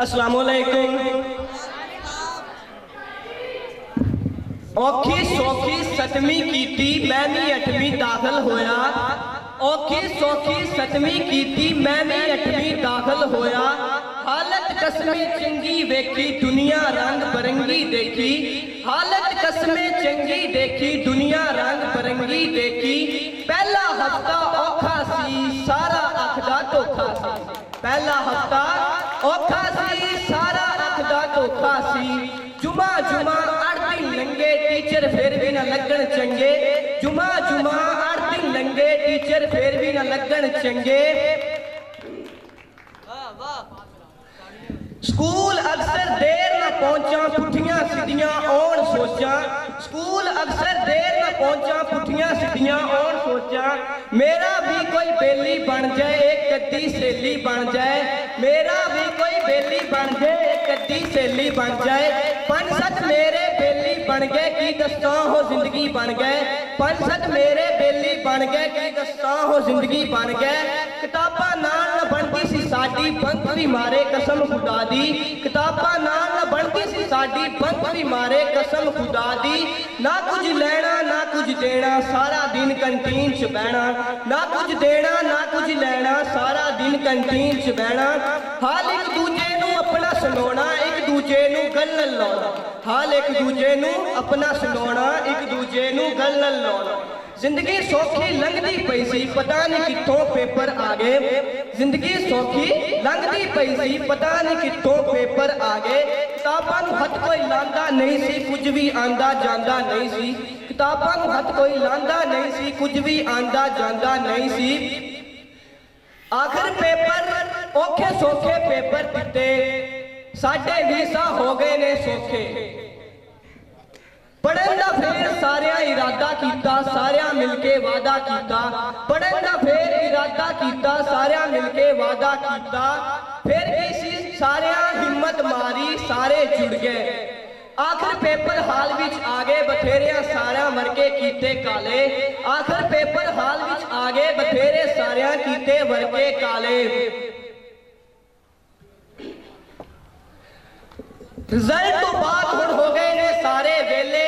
अस्सलामुअलैकुम। औखी सौखी सतवीं कीती मैं भी 8वीं दाखिल होया। औखी सौखी सतवीं कीती मैं भी 8वीं दाखिल होया। हालत कसमें चंगी वेखी दुनिया रंग बरंगी देखी। हालत कसमें चंगी देखी दुनिया रंग बरंगी देखी। पहला हफ्ता औखा सी सारा अखदा धोखा सी। पहला हफ्ता औखा सी सारा अखदा धोखा सी। जुमा जुमा 8 दिन लंघे टीचर फिर भी न लगन चंगे। जुमा जुमा 8 दिन लंघे टीचर फिर भी न लगन चंगे। स्कूल अक्सर देर न पहुंचा पुठियां सीधियां और सोचा। स्कूल अक्सर देर न पहुंचा पुठियां सीधियां और सोचा। मेरा भी कोई बेली बन जाए एक कद्दी सहेली बन जाए। मेरा भी कोई बेली बन जाए एक कद्दी सहेली बन जाए। 5-7 मेरे बेली बन गए की दस्ता हो जिंदगी बन गए। 5-7 मेरे बेली बन गए की दस्ता हो जिंदगी बन गए। किताबा नाल न बनती सी साडी बंक भी मारे कसम खुदा दी। किताबा नाल न बनती सी साडी बंक भी मारे कसम खुदा दी। ना कुछ लेना ना कुछ देना सारा दिन कैंटीन च बहना। ना कुछ देना ना कुछ लेना सारा दिन कैंटीन च बहना। हाल एक दूजे नू अपना सुनाना एक दूजे नू गल लाना। हाल एक दूजे नू अपना सुनाना एक दूजे नू गल लाना। जिंदगी सौखी लंघदी पई सी पता नहीं कित्थों पेपर आ गए। जिंदगी सौखी लंघदी पई सी पता नहीं कित्थों पेपर आ गए। किताबां नूं हथ कोई लांदा नहीं सी कुछ भी आंदा जांदा नहीं सी। किताबां नूं हथ कोई लांदा नहीं सी कुछ भी आंदा जांदा नहीं सी। आखिर पेपर औखे सौखे पेपर दिते साडे वीसा हो गए ने सौखे। पढ़न दा फिर सारिया इरादा कीता सारिया मिलके वादा कीता। पढ़न दा फिर इरादा कीता सारिया मिलके वादा कीता। फिर किसी सारिया हिम्मत मारी सारे जुड़ गए। आखिर पेपर हाल विच आ गए बथेरिया सारिया वर्के कीते काले। आखिर पेपर हाल विच आ गए बथेरे सारिया कीते वर्के काले। रिजल्ट तो बाद हुण हो गए ने सारे वेले।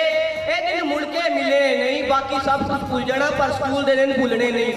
ये दिन मुड़ के मिले नहीं बाकी सब कुछ भूल जाना पर स्कूल दे दिन भूलने नहीं।